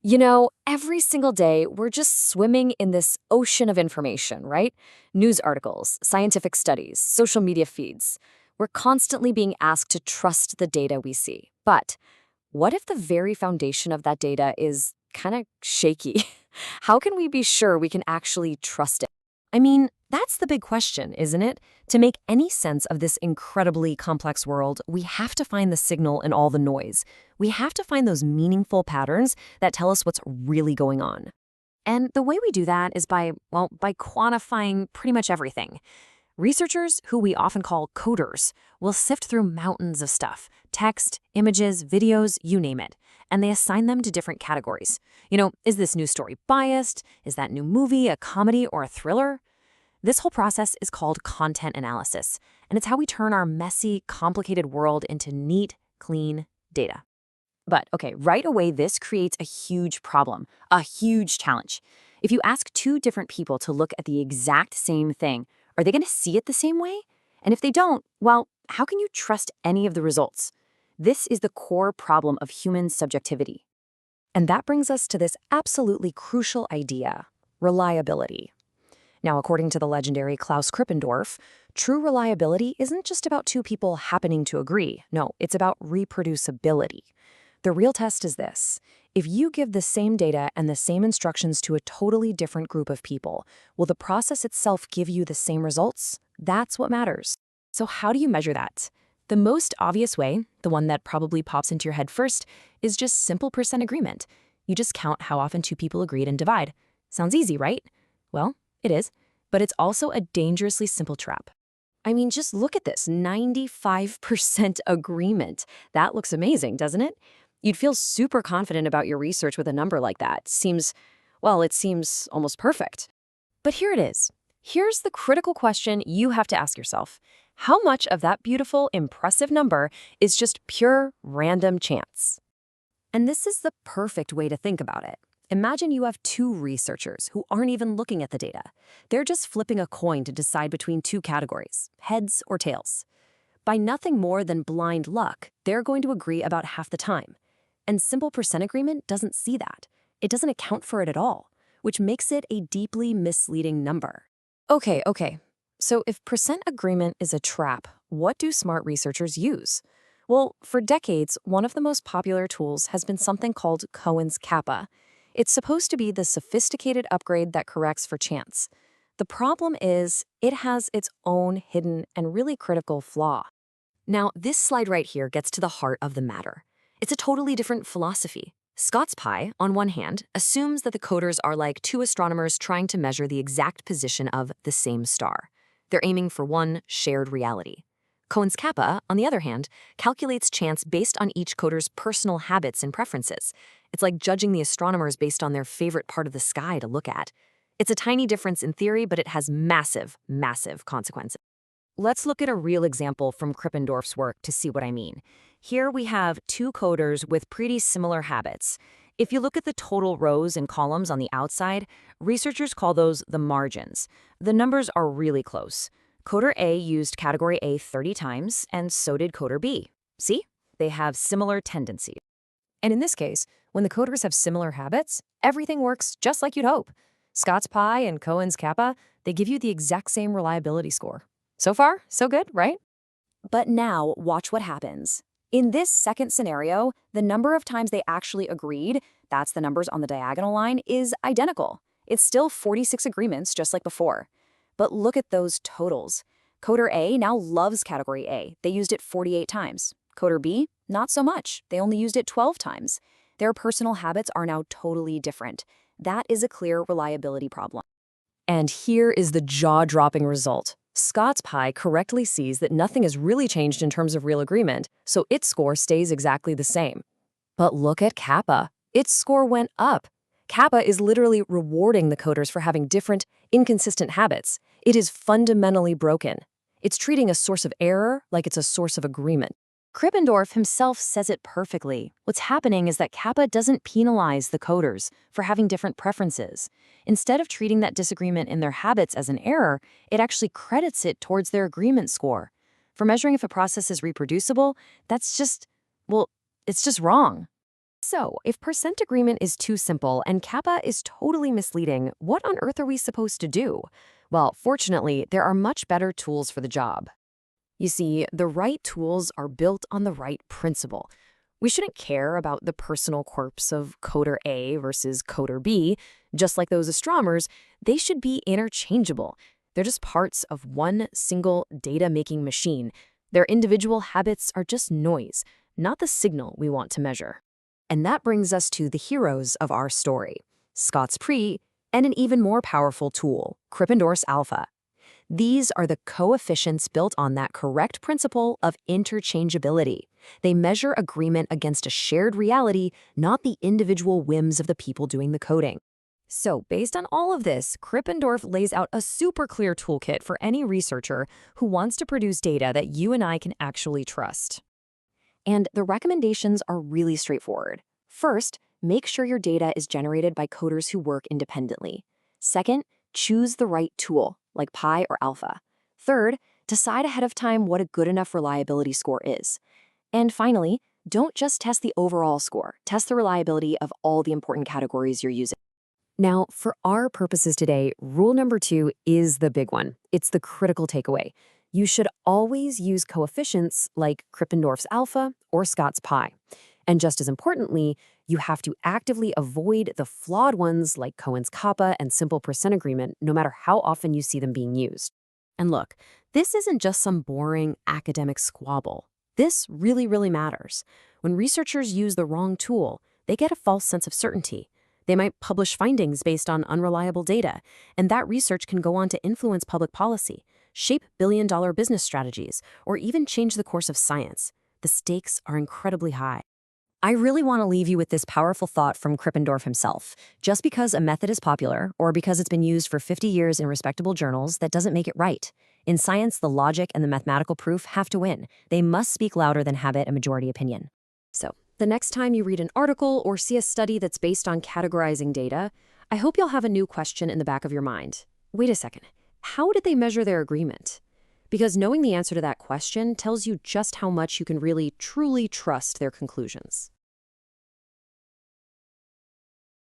Every single day, we're just swimming in this ocean of information, right? News articles, scientific studies, social media feeds. We're constantly being asked to trust the data we see. But what if the very foundation of that data is kind of shaky? How can we be sure we can actually trust it? I mean, that's the big question, isn't it? To make any sense of this incredibly complex world, we have to find the signal in all the noise. We have to find those meaningful patterns that tell us what's really going on. And the way we do that is by quantifying pretty much everything. Researchers, who we often call coders, will sift through mountains of stuff, text, images, videos, you name it, and they assign them to different categories. Is this news story biased? Is that new movie a comedy or a thriller? This whole process is called content analysis, and it's how we turn our messy, complicated world into neat, clean data. But okay, right away, this creates a huge problem, a huge challenge. If you ask two different people to look at the exact same thing, are they going to see it the same way? And if they don't, well, how can you trust any of the results? This is the core problem of human subjectivity. And that brings us to this absolutely crucial idea, reliability. Now, according to the legendary Klaus Krippendorff, true reliability isn't just about two people happening to agree. No, it's about reproducibility. The real test is this. If you give the same data and the same instructions to a totally different group of people, will the process itself give you the same results? That's what matters. So how do you measure that? The most obvious way, the one that probably pops into your head first, is just simple percent agreement. You just count how often two people agreed and divide. Sounds easy, right? Well, it is, but it's also a dangerously simple trap. I mean, just look at this, 95% agreement. That looks amazing, doesn't it? You'd feel super confident about your research with a number like that. It seems almost perfect. But here it is. Here's the critical question you have to ask yourself. How much of that beautiful, impressive number is just pure random chance? And this is the perfect way to think about it. Imagine you have two researchers who aren't even looking at the data. They're just flipping a coin to decide between two categories, heads or tails. By nothing more than blind luck, they're going to agree about half the time. And simple percent agreement doesn't see that. It doesn't account for it at all, which makes it a deeply misleading number. Okay. So if percent agreement is a trap, what do smart researchers use? Well, for decades, one of the most popular tools has been something called Cohen's kappa. It's supposed to be the sophisticated upgrade that corrects for chance. The problem is, it has its own hidden and really critical flaw. Now, this slide right here gets to the heart of the matter. It's a totally different philosophy. Scott's pie, on one hand, assumes that the coders are like two astronomers trying to measure the exact position of the same star. They're aiming for one shared reality. Cohen's kappa, on the other hand, calculates chance based on each coder's personal habits and preferences. It's like judging the astronomers based on their favorite part of the sky to look at. It's a tiny difference in theory, but it has massive, massive consequences. Let's look at a real example from Krippendorff's work to see what I mean. Here we have two coders with pretty similar habits. If you look at the total rows and columns on the outside, researchers call those the margins. The numbers are really close. Coder A used category A 30 times, and so did coder B. See? They have similar tendencies. And in this case, when the coders have similar habits, everything works just like you'd hope. Scott's pie and Cohen's kappa, they give you the exact same reliability score. So far, so good, right? But now, watch what happens. In this second scenario, the number of times they actually agreed, that's the numbers on the diagonal line, is identical. It's still 46 agreements, just like before. But look at those totals. Coder A now loves category A. They used it 48 times. Coder B, not so much. They only used it 12 times. Their personal habits are now totally different. That is a clear reliability problem. And here is the jaw-dropping result. Scott's pie correctly sees that nothing has really changed in terms of real agreement, so its score stays exactly the same. But look at kappa. Its score went up. Kappa is literally rewarding the coders for having different, inconsistent habits. It is fundamentally broken. It's treating a source of error like it's a source of agreement. Krippendorff himself says it perfectly. What's happening is that kappa doesn't penalize the coders for having different preferences. Instead of treating that disagreement in their habits as an error, it actually credits it towards their agreement score. For measuring if a process is reproducible, it's just wrong. So, if percent agreement is too simple and kappa is totally misleading, what on earth are we supposed to do? Well, fortunately, there are much better tools for the job. You see, the right tools are built on the right principle. We shouldn't care about the personal quirks of coder A versus coder B. Just like those astronomers, they should be interchangeable. They're just parts of one single data-making machine. Their individual habits are just noise, not the signal we want to measure. And that brings us to the heroes of our story, Scott's Pre, and an even more powerful tool, Krippendorf's Alpha. These are the coefficients built on that correct principle of interchangeability. They measure agreement against a shared reality, not the individual whims of the people doing the coding. So, based on all of this, Krippendorf lays out a super clear toolkit for any researcher who wants to produce data that you and I can actually trust. And the recommendations are really straightforward. First, make sure your data is generated by coders who work independently. Second, choose the right tool, like Pi or Alpha. Third, decide ahead of time what a good enough reliability score is. And finally, don't just test the overall score. Test the reliability of all the important categories you're using. Now, for our purposes today, rule number 2 is the big one. It's the critical takeaway. You should always use coefficients like Krippendorf's Alpha or Scott's Pi. And just as importantly, you have to actively avoid the flawed ones like Cohen's kappa and simple percent agreement, no matter how often you see them being used. And look, this isn't just some boring academic squabble. This really, really matters. When researchers use the wrong tool, they get a false sense of certainty. They might publish findings based on unreliable data, and that research can go on to influence public policy, shape billion-dollar business strategies, or even change the course of science. The stakes are incredibly high. I really want to leave you with this powerful thought from Krippendorf himself. Just because a method is popular, or because it's been used for 50 years in respectable journals, that doesn't make it right. In science, the logic and the mathematical proof have to win. They must speak louder than habit and majority opinion. So, the next time you read an article or see a study that's based on categorizing data, I hope you'll have a new question in the back of your mind. Wait a second, how did they measure their agreement? Because knowing the answer to that question tells you just how much you can really, truly trust their conclusions.